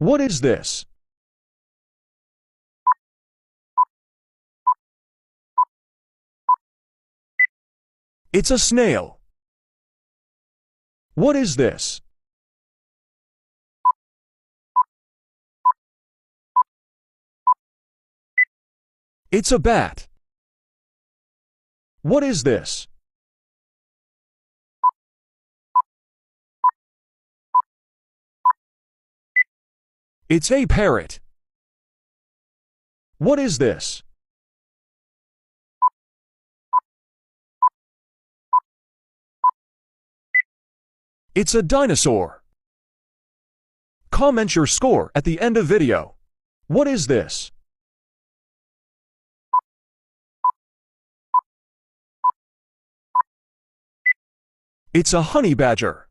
What is this? It's a snail. What is this? It's a bat. What is this? It's a parrot. What is this? It's a dinosaur. Comment your score at the end of video. What is this? It's a honey badger.